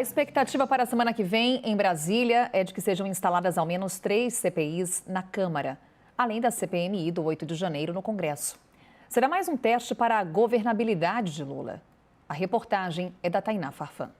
A expectativa para a semana que vem em Brasília é de que sejam instaladas ao menos 3 CPIs na Câmara, além da CPMI do 8 de janeiro no Congresso. Será mais um teste para a governabilidade de Lula. A reportagem é da Tainá Farfan.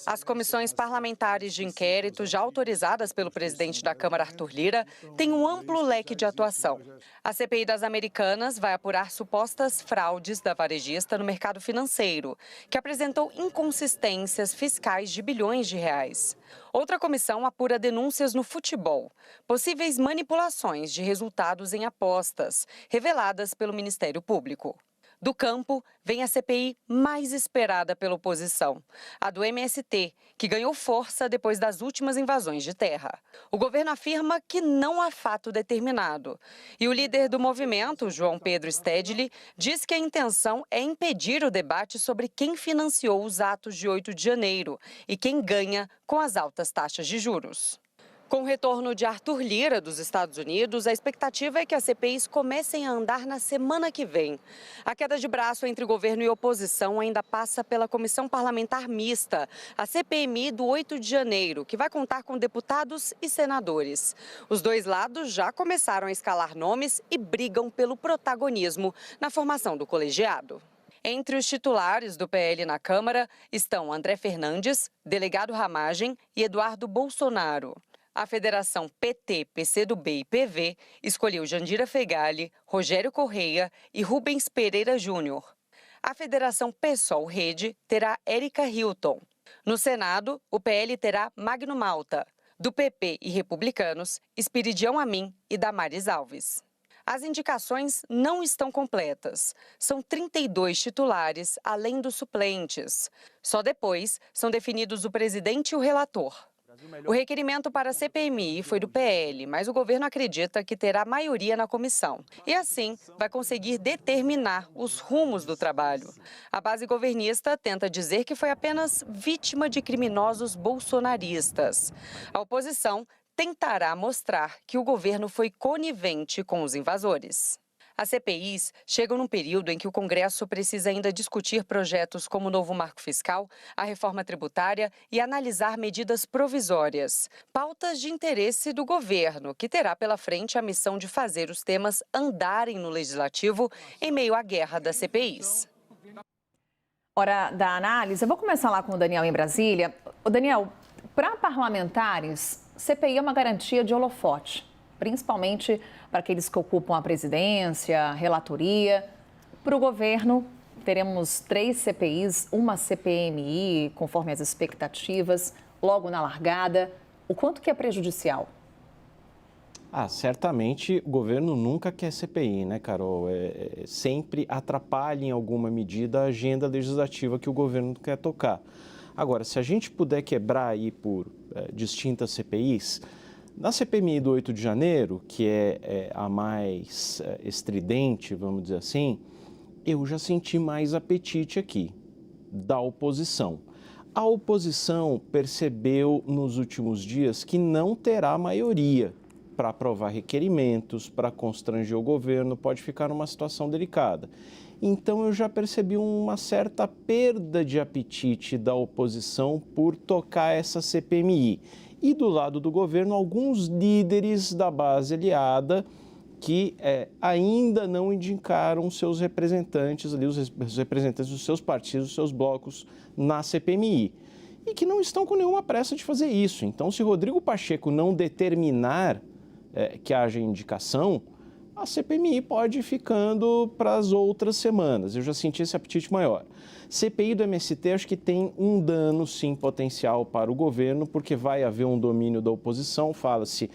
As comissões parlamentares de inquérito, já autorizadas pelo presidente da Câmara, Arthur Lira, têm um amplo leque de atuação. A CPI das Americanas vai apurar supostas fraudes da varejista no mercado financeiro, que apresentou inconsistências fiscais de bilhões de reais. Outra comissão apura denúncias no futebol, possíveis manipulações de resultados em apostas, reveladas pelo Ministério Público. Do campo, vem a CPI mais esperada pela oposição, a do MST, que ganhou força depois das últimas invasões de terra. O governo afirma que não há fato determinado. E o líder do movimento, João Pedro Stedley, diz que a intenção é impedir o debate sobre quem financiou os atos de 8 de janeiro e quem ganha com as altas taxas de juros. Com o retorno de Arthur Lira dos Estados Unidos, a expectativa é que as CPIs comecem a andar na semana que vem. A queda de braço entre governo e oposição ainda passa pela Comissão Parlamentar Mista, a CPMI do 8 de janeiro, que vai contar com deputados e senadores. Os dois lados já começaram a escalar nomes e brigam pelo protagonismo na formação do colegiado. Entre os titulares do PL na Câmara estão André Fernandes, delegado Ramagem e Eduardo Bolsonaro. A Federação PT, PCdoB e PV escolheu Jandira Fegali, Rogério Correia e Rubens Pereira Júnior. A Federação PSOL-Rede terá Érica Hilton. No Senado, o PL terá Magno Malta. Do PP e Republicanos, Espiridião Amin e Damares Alves. As indicações não estão completas. São 32 titulares, além dos suplentes. Só depois são definidos o presidente e o relator. O requerimento para a CPMI foi do PL, mas o governo acredita que terá maioria na comissão. E assim, vai conseguir determinar os rumos do trabalho. A base governista tenta dizer que foi apenas vítima de criminosos bolsonaristas. A oposição tentará mostrar que o governo foi conivente com os invasores. As CPIs chegam num período em que o Congresso precisa ainda discutir projetos como o novo marco fiscal, a reforma tributária e analisar medidas provisórias. Pautas de interesse do governo, que terá pela frente a missão de fazer os temas andarem no legislativo em meio à guerra das CPIs. Hora da análise. Eu vou começar lá com o Daniel em Brasília. O Daniel, para parlamentares, CPI é uma garantia de holofote, principalmente para aqueles que ocupam a presidência, a relatoria. Para o governo, teremos 3 CPIs, uma CPMI, conforme as expectativas, logo na largada. O quanto que é prejudicial? Certamente o governo nunca quer CPI, né, Carol? Sempre atrapalha em alguma medida a agenda legislativa que o governo quer tocar. Agora, se a gente puder quebrar aí por distintas CPIs, na CPMI do 8 de janeiro, que é a mais estridente, vamos dizer assim, eu já senti mais apetite aqui, da oposição. A oposição percebeu nos últimos dias que não terá maioria para aprovar requerimentos, para constranger o governo, pode ficar numa situação delicada. Então eu já percebi uma certa perda de apetite da oposição por tocar essa CPMI. E do lado do governo, alguns líderes da base aliada que ainda não indicaram seus representantes, ali, os representantes dos seus partidos, dos seus blocos na CPMI. E que não estão com nenhuma pressa de fazer isso. Então, se Rodrigo Pacheco não determinar que haja indicação, a CPMI pode ir ficando para as outras semanas. Eu já senti esse apetite maior. CPI do MST acho que tem um dano, sim, potencial para o governo, porque vai haver um domínio da oposição, fala-se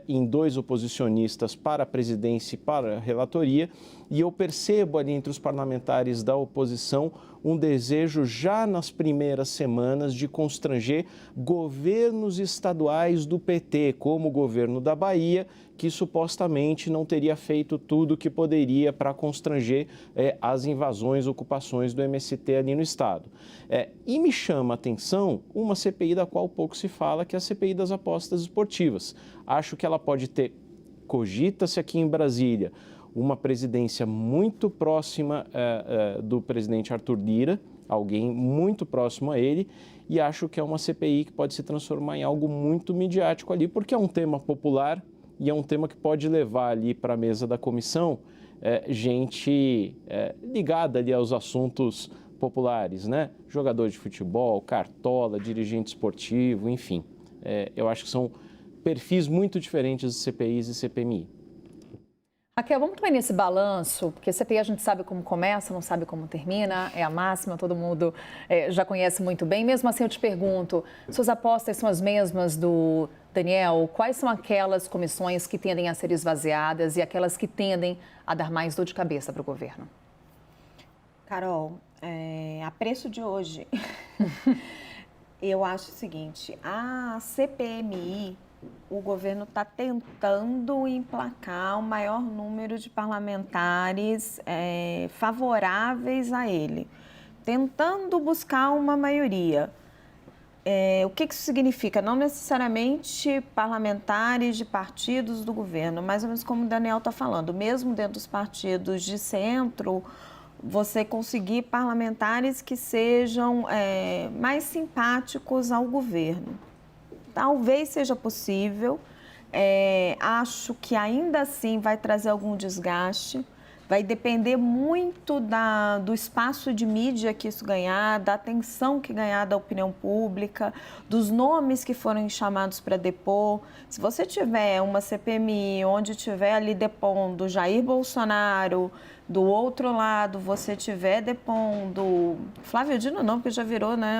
em 2 oposicionistas para a presidência e para a relatoria, e eu percebo ali entre os parlamentares da oposição um desejo já nas primeiras semanas de constranger governos estaduais do PT, como o governo da Bahia, que supostamente não teria feito tudo o que poderia para constranger as invasões, ocupações do MST ali no estado. E me chama a atenção uma CPI da qual pouco se fala, que é a CPI das apostas esportivas. Acho que ela pode ter, cogita-se aqui em Brasília, uma presidência muito próxima do presidente Arthur Lira, alguém muito próximo a ele, e acho que é uma CPI que pode se transformar em algo muito midiático ali, porque é um tema popular e é um tema que pode levar ali para a mesa da comissão gente ligada ali aos assuntos populares, né? Jogador de futebol, cartola, dirigente esportivo, enfim. Eu acho que são perfis muito diferentes de CPIs e CPMI. Raquel, vamos também nesse balanço, porque CPI a gente sabe como começa, não sabe como termina, é a máxima, todo mundo já conhece muito bem. Mesmo assim, eu te pergunto, suas apostas são as mesmas do Daniel? Quais são aquelas comissões que tendem a ser esvaziadas e aquelas que tendem a dar mais dor de cabeça para o governo? Carol, a preço de hoje, eu acho o seguinte, a CPMI, o governo está tentando emplacar o maior número de parlamentares favoráveis a ele, tentando buscar uma maioria. O que isso significa? Não necessariamente parlamentares de partidos do governo, mais ou menos como o Daniel está falando, mesmo dentro dos partidos de centro, você conseguir parlamentares que sejam mais simpáticos ao governo. Talvez seja possível, acho que ainda assim vai trazer algum desgaste, vai depender muito do espaço de mídia que isso ganhar, da atenção que ganhar da opinião pública, dos nomes que foram chamados para depor. Se você tiver uma CPMI onde tiver ali depondo Jair Bolsonaro, do outro lado você tiver depondo Flávio Dino não, porque já virou, né,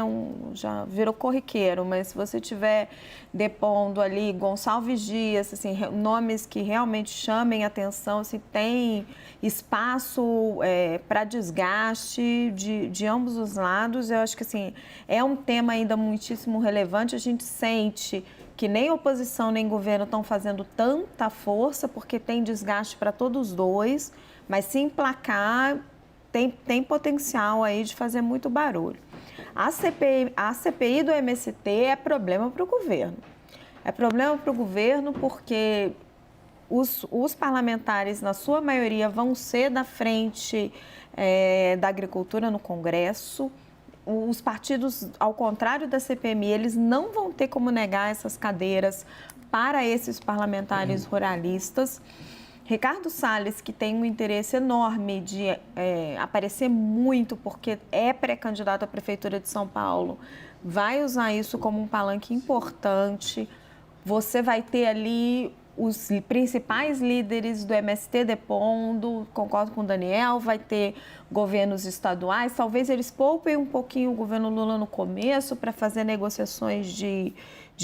já virou corriqueiro, mas se você tiver depondo ali Gonçalves Dias, assim, nomes que realmente chamem atenção, assim, tem espaço para desgaste de ambos os lados. Eu acho que assim, é um tema ainda muitíssimo relevante. A gente sente que nem oposição nem governo estão fazendo tanta força, porque tem desgaste para todos os dois, mas se emplacar, tem potencial aí de fazer muito barulho. A CPI do MST é problema para o governo. É problema para o governo porque os parlamentares, na sua maioria, vão ser da frente da agricultura no Congresso. Os partidos, ao contrário da CPMI, eles não vão ter como negar essas cadeiras para esses parlamentares ruralistas. Ricardo Salles, que tem um interesse enorme de aparecer muito, porque é pré-candidato à Prefeitura de São Paulo, vai usar isso como um palanque importante. Você vai ter ali os principais líderes do MST depondo, concordo com o Daniel, vai ter governos estaduais, talvez eles poupem um pouquinho o governo Lula no começo para fazer negociações de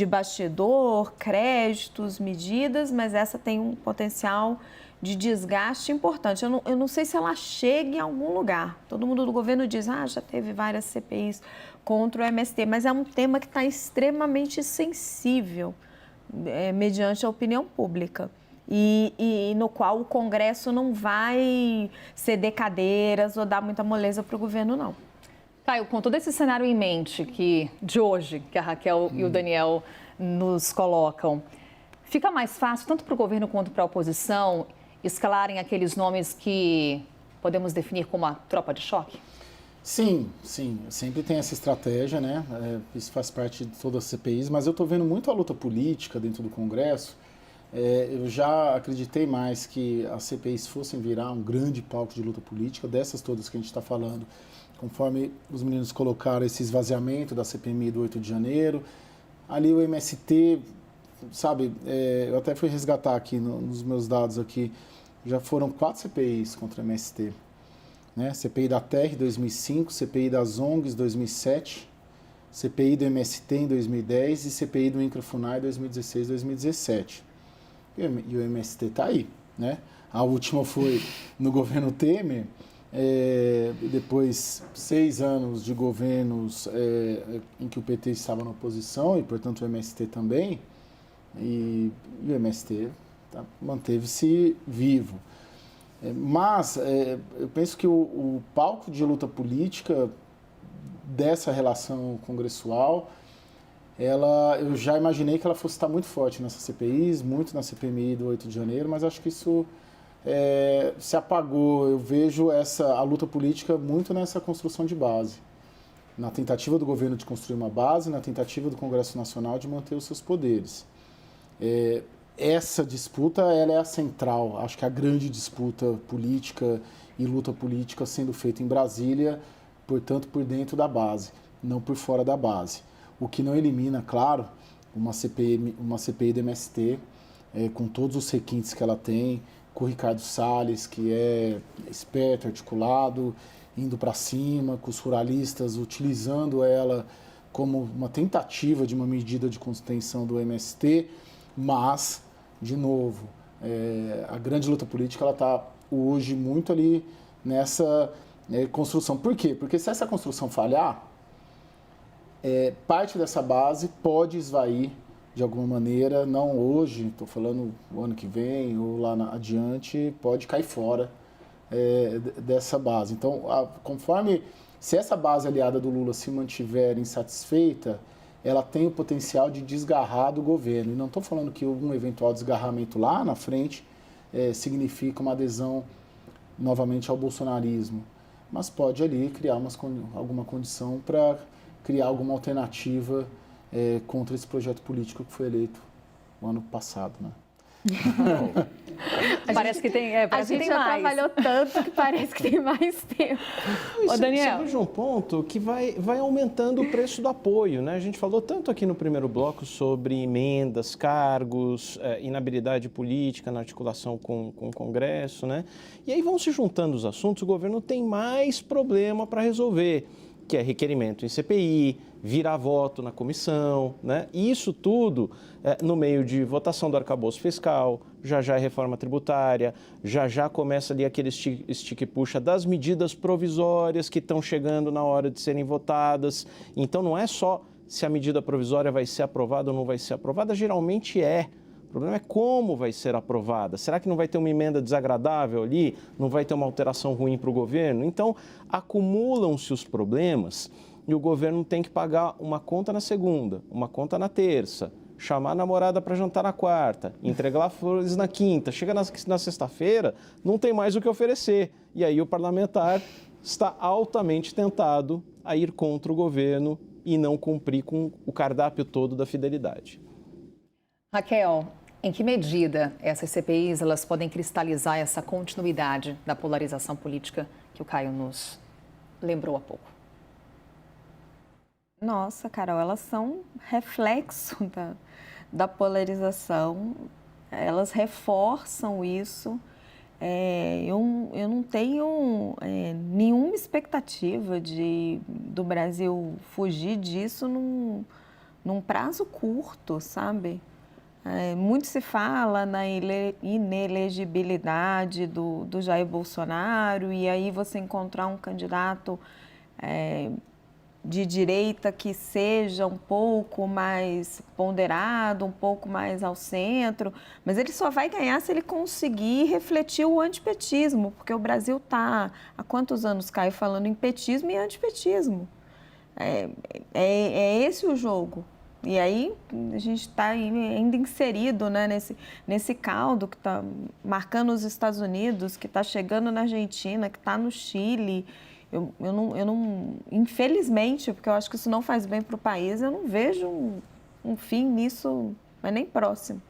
bastidor, créditos, medidas, mas essa tem um potencial de desgaste importante. Eu não sei se ela chega em algum lugar. Todo mundo do governo diz, já teve várias CPIs contra o MST, mas é um tema que está extremamente sensível, mediante a opinião pública. E no qual o Congresso não vai ceder cadeiras ou dar muita moleza para o governo, não. Caio, com todo esse cenário em mente de hoje, que a Raquel e o Daniel nos colocam, fica mais fácil, tanto para o governo quanto para a oposição, escalarem aqueles nomes que podemos definir como a tropa de choque? Sim. Sempre tem essa estratégia, né? Isso faz parte de todas as CPIs, mas eu estou vendo muito a luta política dentro do Congresso. Eu já acreditei mais que as CPIs fossem virar um grande palco de luta política, dessas todas que a gente está falando, conforme os meninos colocaram esse esvaziamento da CPMI do 8 de janeiro. Ali o MST, sabe, eu até fui resgatar aqui nos meus dados aqui, já foram 4 CPIs contra o MST. Né? CPI da TER em 2005, CPI das ONGs em 2007, CPI do MST em 2010 e CPI do INCRA-FUNAI em 2016 e 2017. E o MST está aí. Né? A última foi no governo Temer, depois 6 anos de governos em que o PT estava na oposição e, portanto, o MST também, e o MST manteve-se vivo. Mas eu penso que o palco de luta política dessa relação congressual, eu já imaginei que ela fosse estar muito forte nessas CPIs, muito na CPMI do 8 de janeiro, mas acho que isso se apagou. Eu vejo a luta política muito nessa construção de base. na tentativa do governo de construir uma base, na tentativa do Congresso Nacional de manter os seus poderes. Essa disputa, ela é a central, acho que a grande disputa política e luta política sendo feita em Brasília, portanto, por dentro da base, não por fora da base. O que não elimina, claro, uma CPI do MST, com todos os requintes que ela tem, com o Ricardo Salles, que é esperto, articulado, indo para cima, com os ruralistas, utilizando ela como uma tentativa de uma medida de contenção do MST, mas, de novo, a grande luta política está hoje muito ali nessa construção. Por quê? Porque se essa construção falhar, parte dessa base pode esvair de alguma maneira, não hoje, estou falando o ano que vem ou lá adiante, pode cair fora dessa base. Então, se essa base aliada do Lula se mantiver insatisfeita, ela tem o potencial de desgarrar do governo. E não estou falando que um eventual desgarramento lá na frente significa uma adesão novamente ao bolsonarismo, mas pode ali criar alguma condição para criar alguma alternativa contra esse projeto político que foi eleito no ano passado, né? Parece que tem mais. A gente já trabalhou tanto que parece que tem mais tempo. Ô, Daniel. Você veja um ponto que vai aumentando o preço do apoio, né? A gente falou tanto aqui no primeiro bloco sobre emendas, cargos, inabilidade política na articulação com o Congresso, né? E aí vão se juntando os assuntos, o governo tem mais problema para resolver, que é requerimento em CPI, virar voto na comissão, né? E isso tudo no meio de votação do arcabouço fiscal, já é reforma tributária, já começa ali aquele estique-puxa das medidas provisórias que estão chegando na hora de serem votadas. Então não é só se a medida provisória vai ser aprovada ou não vai ser aprovada, geralmente é. O problema é como vai ser aprovada. Será que não vai ter uma emenda desagradável ali? Não vai ter uma alteração ruim para o governo? Então, acumulam-se os problemas e o governo tem que pagar uma conta na segunda, uma conta na terça, chamar a namorada para jantar na quarta, entregar flores na quinta. Chega na sexta-feira, não tem mais o que oferecer. E aí o parlamentar está altamente tentado a ir contra o governo e não cumprir com o cardápio todo da fidelidade. Raquel, em que medida essas CPIs elas podem cristalizar essa continuidade da polarização política que o Caio nos lembrou há pouco? Nossa, Carol, elas são reflexo da polarização, elas reforçam isso. Eu não tenho nenhuma expectativa do Brasil fugir disso num prazo curto, sabe? Muito se fala na inelegibilidade do Jair Bolsonaro e aí você encontrar um candidato de direita que seja um pouco mais ponderado, um pouco mais ao centro, mas ele só vai ganhar se ele conseguir refletir o antipetismo, porque o Brasil está há quantos anos, Caio, falando em petismo e antipetismo. É esse o jogo. E aí a gente está ainda inserido, né, nesse caldo que está marcando os Estados Unidos, que está chegando na Argentina, que está no Chile. Eu não, infelizmente, porque eu acho que isso não faz bem para o país, eu não vejo um fim nisso, mas nem próximo.